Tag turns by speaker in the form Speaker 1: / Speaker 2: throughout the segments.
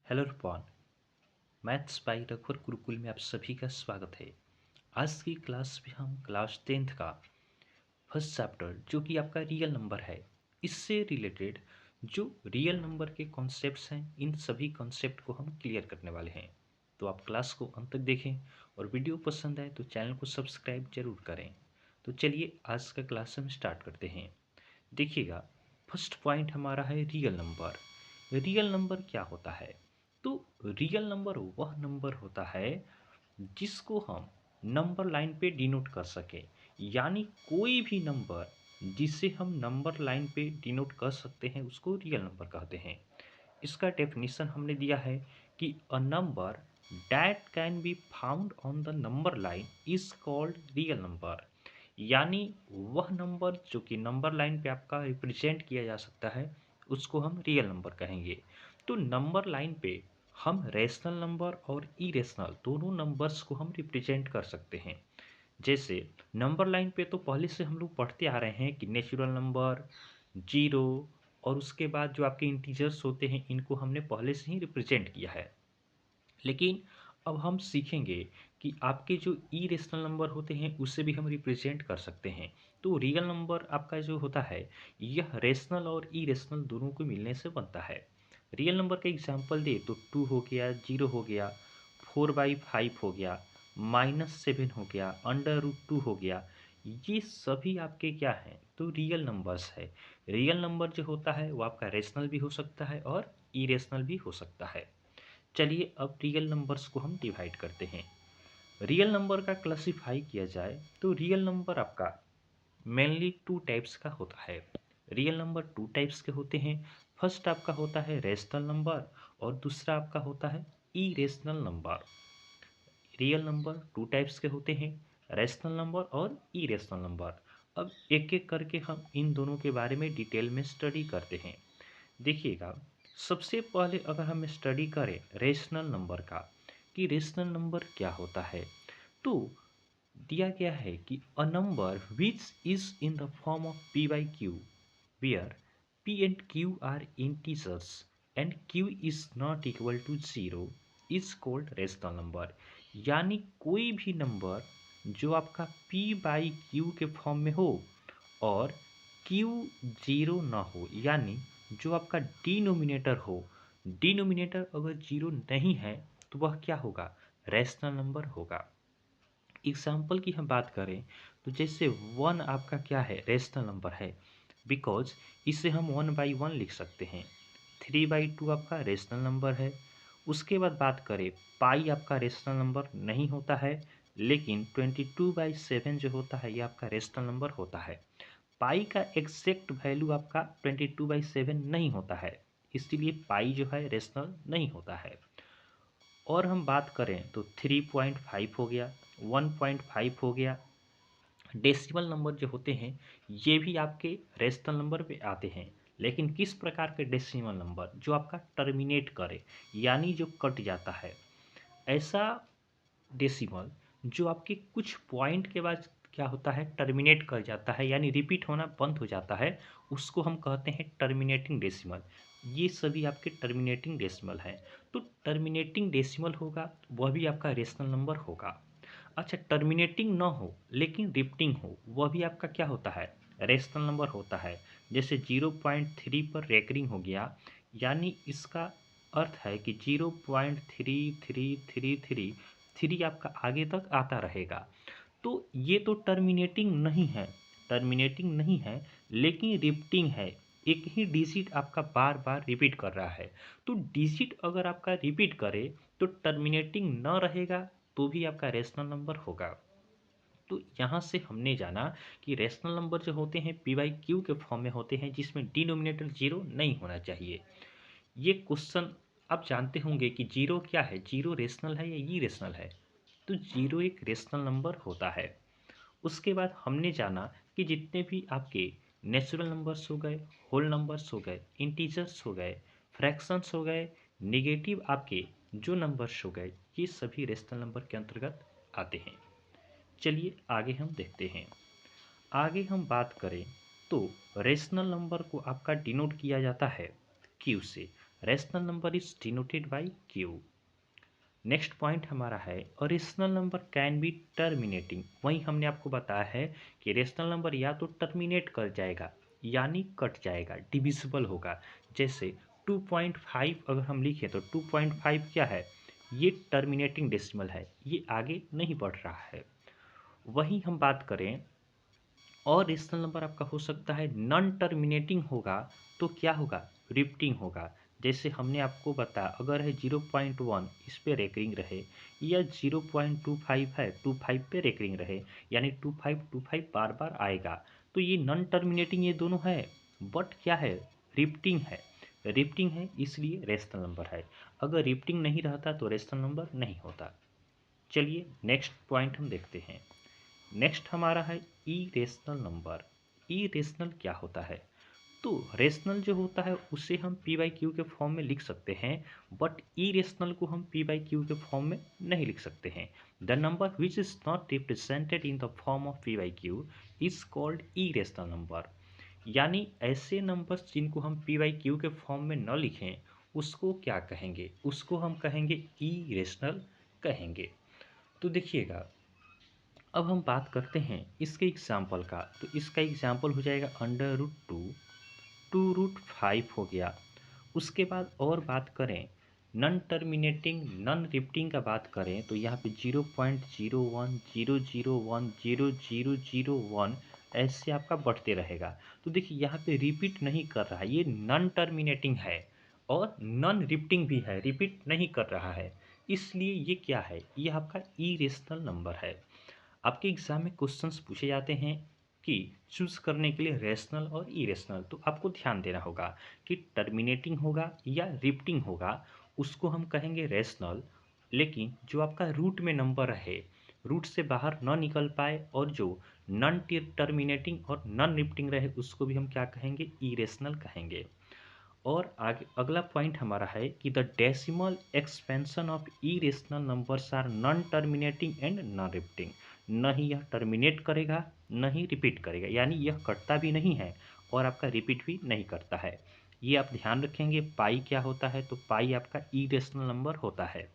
Speaker 1: Hello everyone, maths by रघुवर गुरुकुल में आप सभी का स्वागत है। आज की क्लास में हम क्लास 10th का फर्स्ट चैप्टर जो कि आपका रियल नंबर है, इससे रिलेटेड जो रियल नंबर के कॉन्सेप्ट्स हैं, इन सभी कॉन्सेप्ट को हम क्लियर करने वाले हैं। तो आप क्लास को अंत तक देखें और वीडियो पसंद आए तो चैनल को सब्सक्राइब जरूर करें। तो चलिए आज का क्लास हम स्टार्ट करते हैं। देखिएगा, फर्स्ट पॉइंट हमारा है रियल नंबर। रियल नंबर क्या होता है? तो रियल नंबर वह नंबर होता है जिसको हम नंबर लाइन पे डिनोट कर सके, यानी कोई भी नंबर जिसे हम नंबर लाइन पे डिनोट कर सकते हैं उसको रियल नंबर कहते हैं। इसका डेफिनेशन हमने दिया है कि a number that can be found on the number line is called real number, यानी वह नंबर जो कि नंबर लाइन पे आपका रिप्रेजेंट किया जा सकता है उसको हम रियल नंबर कहेंगे। तो नंबर लाइन पे हम रेशनल नंबर और इरेशनल दोनों नंबर्स को हम रिप्रेजेंट कर सकते हैं। जैसे नंबर लाइन पे तो पहले से हम लोग पढ़ते आ रहे हैं कि नेचुरल नंबर, जीरो और उसके बाद जो आपके इंटीजर्स होते हैं इनको हमने पहले से ही रिप्रेजेंट किया है। लेकिन अब हम सीखेंगे कि आपके जो इरेशनल नंबर होते हैं उससे भी हम रिप्रेजेंट कर सकते हैं। तो रियल नंबर आपका जो होता है यह रेशनल और इरेशनल दोनों को मिलने से बनता है। रियल नंबर का एग्जांपल दे तो 2 हो गया, 0 हो गया, 4/5 हो गया, -7 हो गया, √2 हो गया। ये सभी आपके क्या हैं? तो रियल नंबर्स है। रियल नंबर जो होता है वो आपका रेशनल भी हो सकता है और इरेशनल भी हो सकता है। चलिए अब रियल नंबर्स को हम डिवाइड करते हैं। रियल नंबर का क्लासिफाई किया जाए तो रियल नंबर आपका मेनली टू टाइप्स का होता है। रियल नंबर टू टाइप्स के होते हैं। फर्स्ट आपका होता है रेशनल नंबर और दूसरा आपका होता है irrational number. Real number two types के होते हैं, रेशनल नंबर और इरेशनल नंबर। अब एक एक करके हम इन दोनों के बारे में डिटेल में स्टडी करते हैं। देखिएगा, सबसे पहले अगर हम स्टडी करें रेशनल नंबर का कि रेशनल नंबर क्या होता है, तो दिया गया है कि a number which is in the form of p by q where p and q are integers and q is not equal to 0 is called rational number. यानी कोई भी नंबर जो आपका p by q के form में हो और q zero ना हो, यानी जो आपका डिनोमिनेटर हो, डिनोमिनेटर अगर जीरो नहीं है तो वह क्या होगा? रेशनल नंबर होगा। एग्जाम्पल की हम बात करें तो जैसे 1 आपका क्या है? रेशनल नंबर है, बिकॉज इसे हम 1/1 लिख सकते हैं। 3/2 आपका रेशनल नंबर है। उसके बाद बात करें, पाई आपका रेशनल नंबर नहीं होता है, लेकिन 22/7 जो होता है ये आपका रेशनल नंबर होता है। पाई का एग्जैक्ट वैल्यू आपका 22/7 नहीं होता है, इसीलिए पाई जो है रेशनल नहीं होता है। और हम बात करें तो 3.5 हो गया, 1.5 हो गया। डेसिमल नंबर जो होते हैं ये भी आपके रेशनल नंबर पे आते हैं, लेकिन किस प्रकार के डेसिमल नंबर? जो आपका टर्मिनेट करे, यानी जो कट जाता है, ऐसा डेसिमल जो आपके कुछ पॉइंट के बाद क्या होता है? टर्मिनेट कर जाता है, यानी रिपीट होना बंद हो जाता है, उसको हम कहते हैं टर्मिनेटिंग डेसिमल। ये सभी आपके टर्मिनेटिंग डेसिमल हैं। तो टर्मिनेटिंग डेसिमल होगा वह भी आपका रेशनल नंबर होगा। अच्छा, टर्मिनेटिंग ना हो लेकिन रिपीटिंग हो, वह भी आपका क्या होता है? रेशनल नंबर होता है। जैसे 0.3 पर रेकरिंग हो गया, यानी इसका अर्थ है कि 0.3333 आपका आगे तक आता रहेगा। तो ये तो टर्मिनेटिंग नहीं है, टर्मिनेटिंग नहीं है लेकिन रिपीटिंग है। एक ही डिजिट आपका बार बार रिपीट कर रहा है। तो डिजिट अगर आपका रिपीट करे तो टर्मिनेटिंग न रहेगा तो भी आपका रेशनल नंबर होगा। तो यहाँ से हमने जाना कि रेशनल नंबर जो होते हैं पी बाई क्यू के फॉर्म में होते हैं, जिसमें डिनोमिनेटर जीरो नहीं होना चाहिए। ये क्वेश्चन आप जानते होंगे कि जीरो क्या है? जीरो रेशनल है या ई रेशनल है? तो जीरो एक रेशनल नंबर होता है। उसके बाद हमने जाना कि जितने भी आपके नेचुरल नंबर्स हो गए, होल नंबर्स हो गए, इंटीजर्स हो गए, फ्रैक्शंस हो गए, नेगेटिव आपके जो नंबर्स हो गए, ये सभी रेशनल नंबर के अंतर्गत आते हैं। चलिए आगे हम देखते हैं। आगे हम बात करें तो रेशनल नंबर को आपका डिनोट किया जाता है क्यू से। Rational number is denoted by Q. Next point हमारा है और rational number can be terminating. वहीं हमने आपको बताया है कि रेशनल नंबर या तो टर्मिनेट कर जाएगा यानी कट जाएगा, डिविजिबल होगा। जैसे 2.5 अगर हम लिखें तो 2.5 क्या है, ये टर्मिनेटिंग डेसिमल है, ये आगे नहीं बढ़ रहा है। वहीं हम बात करें और रेशनल नंबर आपका हो सकता है नॉन टर्मिनेटिंग होगा तो क्या होगा, रिपीटिंग होगा। जैसे हमने आपको बताया अगर है 0.1 इस पे रेकरिंग रहे या 0.25 है 25 पे रेकरिंग रहे, यानी 2525 बार बार आएगा, तो ये नॉन टर्मिनेटिंग ये दोनों है, बट क्या है, रिपीटिंग है। रिपीटिंग है इसलिए रेशनल नंबर है। अगर रिपीटिंग नहीं रहता तो रेशनल नंबर नहीं होता। चलिए नेक्स्ट पॉइंट हम देखते हैं। नेक्स्ट हमारा है इरेशनल नंबर। इरेशनल क्या होता है, तो रेशनल जो होता है उसे हम पी बाई क्यू के फॉर्म में लिख सकते हैं, बट इरेशनल को हम पी बाई क्यू के फॉर्म में नहीं लिख सकते हैं। The number which is not represented in the form of P by Q is called irrational number. यानी ऐसे नंबर्स जिनको हम पी बाई क्यू के फॉर्म में न लिखें उसको क्या कहेंगे, उसको हम कहेंगे इरेशनल कहेंगे। तो देखिएगा अब हम बात करते हैं इसके एग्जाम्पल का, तो इसका एग्जाम्पल हो जाएगा √2, 2√5 हो गया। उसके बाद और बात करें नॉन टर्मिनेटिंग नॉन रिपीटिंग का बात करें तो यहाँ पे 0.01, 001, 0001 ऐसे आपका बढ़ते रहेगा। तो देखिए यहाँ पे रिपीट नहीं कर रहा है, ये नॉन टर्मिनेटिंग है और नॉन रिपीटिंग भी है, रिपीट नहीं कर रहा है, इसलिए ये क्या है, ये आपका इरेशनल नंबर है। आपके एग्जाम में क्वेश्चंस पूछे जाते हैं कि चूज करने के लिए रेशनल और इरेशनल, तो आपको ध्यान देना होगा कि टर्मिनेटिंग होगा या रिपीटिंग होगा उसको हम कहेंगे रेशनल, लेकिन जो आपका रूट में नंबर रहे, रूट से बाहर न निकल पाए और जो नॉन टर्मिनेटिंग और नॉन रिपीटिंग रहे उसको भी हम क्या कहेंगे, इरेशनल कहेंगे। और आगे अगला पॉइंट हमारा है कि the decimal expansion of irrational numbers are non terminating and non repeating. न ही यह टर्मिनेट करेगा न ही रिपीट करेगा, यानी यह कटता भी नहीं है और आपका रिपीट भी नहीं करता है। ये आप ध्यान रखेंगे। पाई क्या होता है, तो पाई आपका इरेशनल नंबर होता है,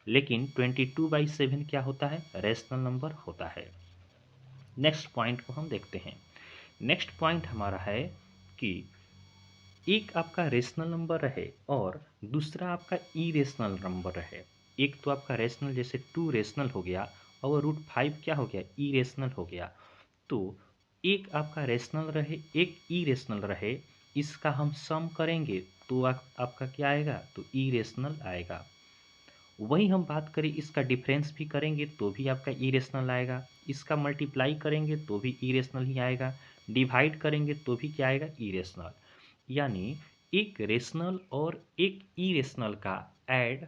Speaker 1: लेकिन 22/7 क्या होता है, रेशनल नंबर होता है। नेक्स्ट पॉइंट को हम देखते हैं। नेक्स्ट पॉइंट हमारा है कि एक आपका रेशनल नंबर रहे और दूसरा आपका इरेशनल नंबर रहे। एक तो आपका रेशनल जैसे 2 रेशनल हो गया और √5 क्या हो गया, इरेशनल हो गया। तो एक आपका रेशनल रहे एक इरेशनल रहे, इसका हम सम करेंगे तो आपका क्या आएगा, तो इरेशनल आएगा। वही हम बात करें इसका डिफरेंस भी करेंगे तो भी आपका इरेशनल आएगा, इसका मल्टीप्लाई करेंगे तो भी इरेशनल ही आएगा, डिवाइड करेंगे तो भी क्या आएगा, इरेशनल। यानी एक रेशनल और एक इरेशनल का ऐड,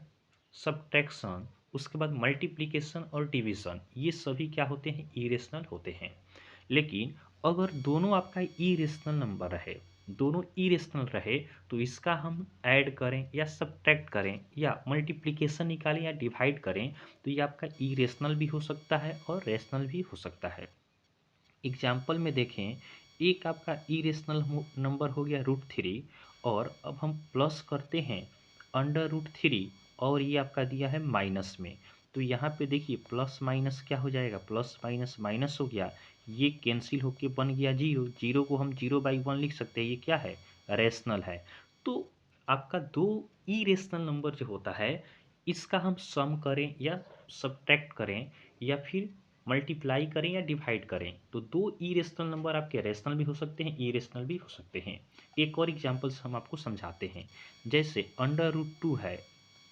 Speaker 1: सब्ट्रैक्शन, उसके बाद मल्टीप्लिकेशन और डिवीजन, ये सभी क्या होते हैं, इरेशनल होते हैं। लेकिन अगर दोनों आपका इरेशनल नंबर रहे, दोनों इरेशनल रहे, तो इसका हम ऐड करें या सब्ट्रैक्ट करें या मल्टीप्लिकेशन निकालें या डिवाइड करें तो ये आपका इरेशनल भी हो सकता है और रेशनल भी हो सकता है। एग्जाम्पल में देखें, एक आपका इरेशनल नंबर हो गया √3 और अब हम प्लस करते हैं √3 और ये आपका दिया है माइनस में, तो यहाँ पे देखिए प्लस माइनस क्या हो जाएगा, प्लस माइनस माइनस हो गया, ये कैंसिल होके बन गया जीरो, जीरो को हम 0/1 लिख सकते हैं, ये क्या है, रेशनल है। तो आपका दो इरेशनल नंबर जो होता है इसका हम सम करें या सब्ट्रैक्ट करें या फिर मल्टीप्लाई करें या डिवाइड करें तो दो इरेशनल नंबर आपके रेशनल भी हो सकते हैं, इरेशनल भी हो सकते हैं। एक और एग्जांपल्स हम आपको समझाते हैं। जैसे √2 है,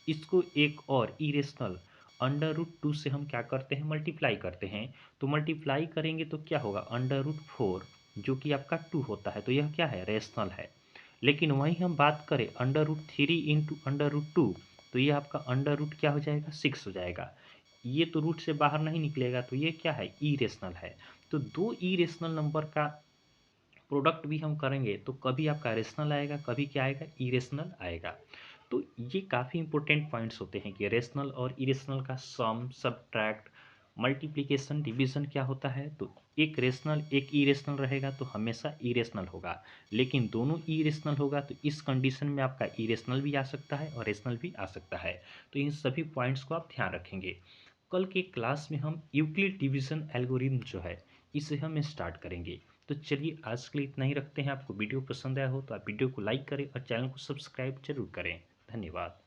Speaker 1: इसको एक और इरेशनल √2 से हम क्या करते हैं, मल्टीप्लाई करते हैं। तो मल्टीप्लाई करेंगे तो क्या होगा, √4 जो कि आपका 2 होता है, तो यह क्या है, रेशनल है। लेकिन वहीं हम बात करें √3 इंटू √2 तो ये आपका अंडर रूट क्या हो जाएगा, 6 हो जाएगा। ये तो रूट से बाहर नहीं निकलेगा तो ये क्या है, इरेशनल है। तो दो इरेशनल नंबर का प्रोडक्ट भी हम करेंगे तो कभी आपका रेशनल आएगा, कभी क्या आएगा, इरेशनल आएगा। तो ये काफ़ी इंपॉर्टेंट पॉइंट्स होते हैं कि रेशनल और इरेशनल का सम, सब्ट्रैक्ट, मल्टीप्लिकेशन डिवीजन क्या होता है, तो एक रेशनल एक इरेशनल रहेगा तो हमेशा इरेशनल होगा, लेकिन दोनों इरेशनल होगा तो इस कंडीशन में आपका इरेशनल भी आ सकता है और रेशनल भी आ सकता है। तो इन सभी पॉइंट्स को आप ध्यान रखेंगे। कल के क्लास में हम यूक्लिड डिवीजन एल्गोरिथम जो है इसे हम स्टार्ट करेंगे। तो चलिए आज के लिए इतना ही रखते हैं। आपको वीडियो पसंद आया हो तो आप वीडियो को लाइक करें और चैनल को सब्सक्राइब जरूर करें। धन्यवाद।